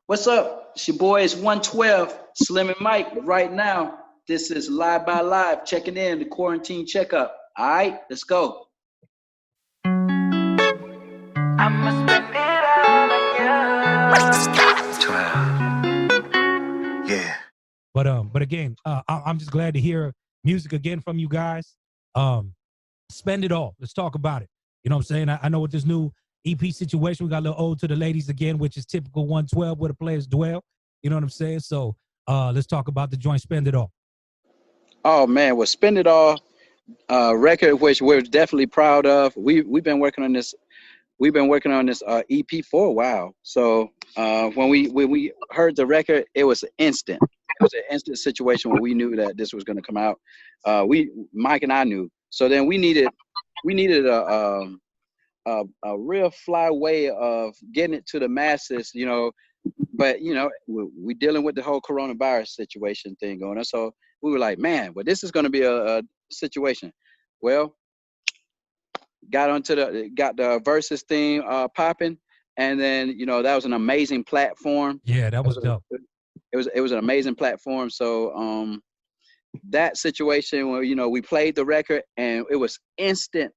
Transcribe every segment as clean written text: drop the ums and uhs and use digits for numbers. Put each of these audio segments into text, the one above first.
What's up? It's your boy. It's 112, Slim and Mike. Right now, this is Live by Live, checking in the quarantine checkup. All right, let's go. I'ma spend it all on you. 12. Yeah. But again, I'm just glad to hear music again from you guys. Spend it all. Let's talk about it. You know what I'm saying? I know with this new EP situation, we got a little ode to the ladies again, which is typical 112 where the players dwell. You know what I'm saying? So let's talk about the joint Spend It All. Oh man, well, Spend It All record, which we're definitely proud of. We've been working on this. We've been working on this EP for a while. So when we heard the record, it was instant. It was an instant situation where we knew that this was going to come out. We Mike and I knew. So then we needed a real fly way of getting it to the masses, But we dealing with the whole coronavirus situation thing going on. So we were like, man, well, this is going to be a situation. Well, got the versus theme popping, and then that was an amazing platform. Yeah, that was dope. It was an amazing platform. So that situation where we played the record and it was instant,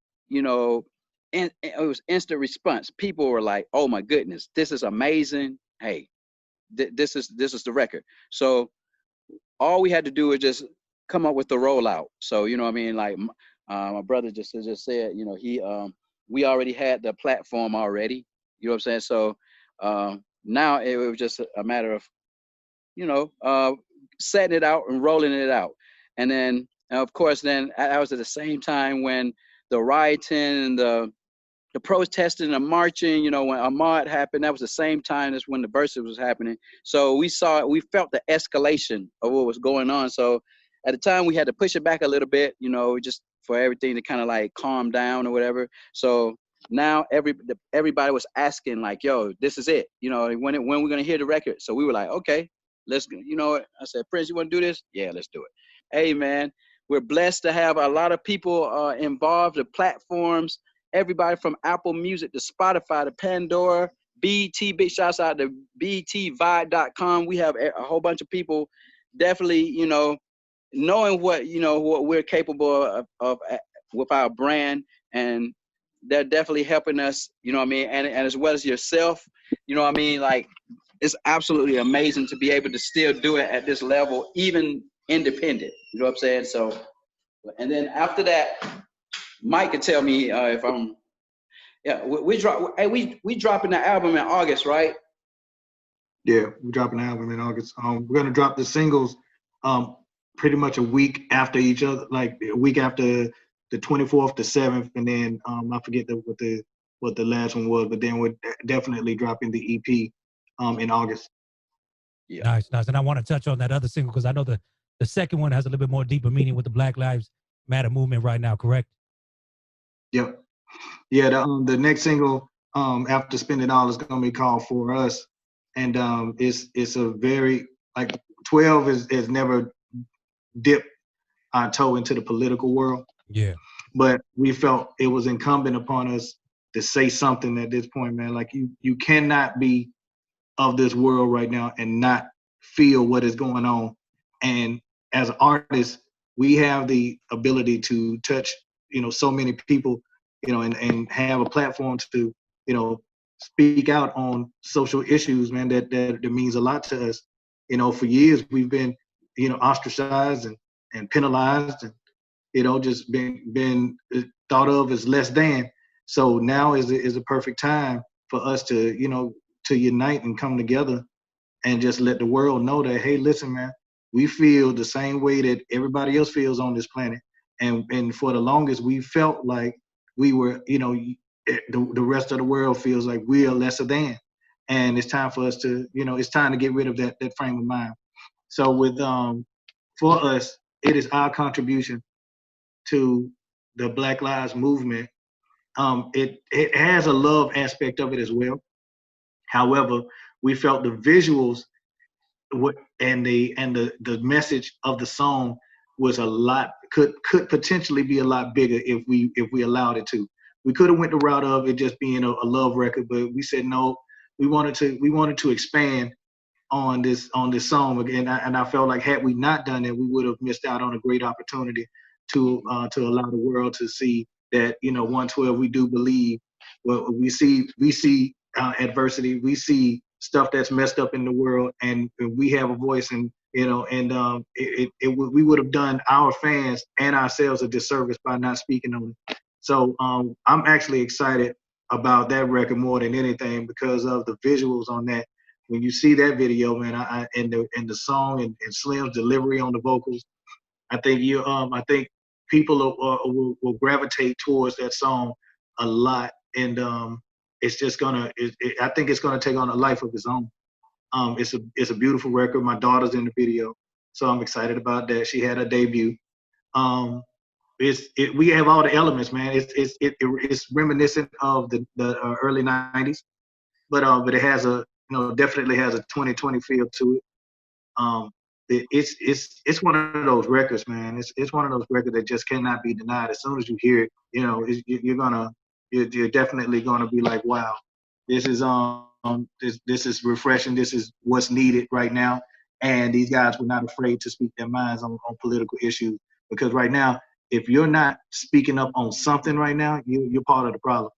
and it was instant response. People were like, "Oh my goodness, this is amazing! Hey, this is the record." So all we had to do was just come up with the rollout. So what I mean, like my brother just said, we already had the platform already. You know what I'm saying? So now it was just a matter of setting it out and rolling it out. And then, of course, then I was at the same time when the rioting and the protesting and the marching, when Ahmaud happened, that was the same time as when the verses was happening. So we felt the escalation of what was going on. So at the time we had to push it back a little bit, just for everything to kind of like calm down or whatever. So now everybody was asking like, yo, this is it. When we're going to hear the record. So we were like, okay, let's, I said, Prince, you want to do this? Yeah, let's do it. Hey, man, we're blessed to have a lot of people involved, the platforms, everybody from Apple Music to Spotify to Pandora, BT. Big shouts out to BTVibe.com. We have a whole bunch of people definitely, knowing what we're capable of with our brand, and they're definitely helping us, what I mean, and as well as yourself, what I mean, like it's absolutely amazing to be able to still do it at this level, even independent. You know what I'm saying? So, and then after that, Mike can tell me if I'm. Yeah, we dropping the album in August, right? Yeah, we're dropping the album in August. We're gonna drop the singles pretty much a week after each other, like a week after the 24th, the 7th, and then I forget what the last one was, but then we're definitely dropping the EP in August. Yeah. Nice. And I want to touch on that other single because I know the second one has a little bit more deeper meaning with the Black Lives Matter movement right now, correct? Yep. Yeah, the next single after Spend It All is gonna be called For Us. And it's a very, like, 12 has never dipped our toe into the political world. Yeah. But we felt it was incumbent upon us to say something at this point, man. Like you cannot be of this world right now and not feel what is going on. And as artists, we have the ability to touch, so many people, and have a platform to, speak out on social issues, man, that means a lot to us. For years we've been, ostracized and penalized and, just been thought of as less than. So now is a perfect time for us to, to unite and come together and just let the world know that, hey, listen, man, we feel the same way that everybody else feels on this planet. And for the longest, we felt like we were, the rest of the world feels like we are lesser than. And it's time for us to, it's time to get rid of that frame of mind. So with, for us, it is our contribution to the Black Lives Movement. It has a love aspect of it as well. However, we felt the visuals and the message of the song was a lot, could potentially be a lot bigger if we allowed it to. We could have went the route of it just being a love record, but we said no. We wanted to expand on this song again, and I felt like had we not done it, we would have missed out on a great opportunity to allow the world to see that 112 we do believe. Well, we see adversity, we see stuff that's messed up in the world, and we have a voice, and we would have done our fans and ourselves a disservice by not speaking on it. So I'm actually excited about that record more than anything because of the visuals on that. When you see that video, man, and the song and Slim's delivery on the vocals, I think people will gravitate towards that song a lot, and it's just I think it's gonna take on a life of its own. It's a beautiful record. My daughter's in the video, so I'm excited about that. She had her debut. We have all the elements, man. It's reminiscent of the early '90s, but it has definitely has a 2020 feel to it. It's one of those records, man. It's one of those records that just cannot be denied. As soon as you hear it, you're definitely gonna be like, wow, this is refreshing. This is what's needed right now. And these guys were not afraid to speak their minds on political issues, because right now, if you're not speaking up on something right now, you're part of the problem.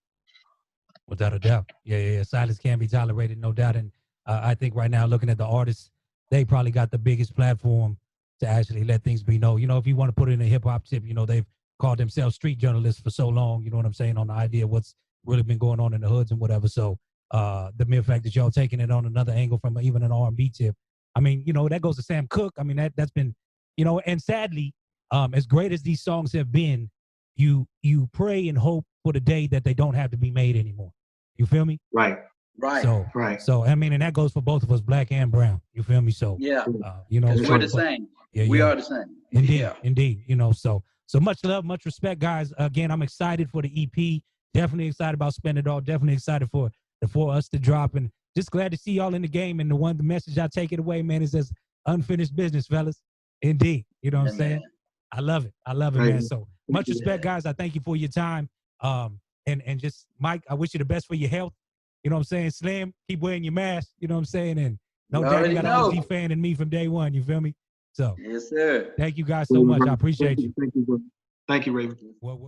Without a doubt. Yeah. Silence can't be tolerated, no doubt. And I think right now, looking at the artists, they probably got the biggest platform to actually let things be known. If you want to put it in a hip hop tip, they've called themselves street journalists for so long, you know what I'm saying, on the idea of what's really been going on in the hoods and whatever. So the mere fact that y'all taking it on another angle from even an R&B tip, I mean, that goes to Sam Cooke. I mean, that's been, and sadly, as great as these songs have been, you pray and hope for the day that they don't have to be made anymore. You feel me? Right. So I mean, and that goes for both of us, black and brown. You feel me? So yeah, we're the same. Yeah, we are the same. Indeed. So much love, much respect, guys. Again, I'm excited for the EP. Definitely excited about Spend It All. Definitely excited for us to drop, and just glad to see y'all in the game. And the message I take it away, man, is as unfinished business, fellas. Indeed. You know what I'm saying? I love it, man. So much respect, guys. I thank you for your time. And just Mike, I wish you the best for your health. You know what I'm saying? Slim, keep wearing your mask. You know what I'm saying? And no doubt you got an OG fan in me from day one. You feel me? So yes, sir. Thank you guys so much. I appreciate you. Thank you, Raven. What?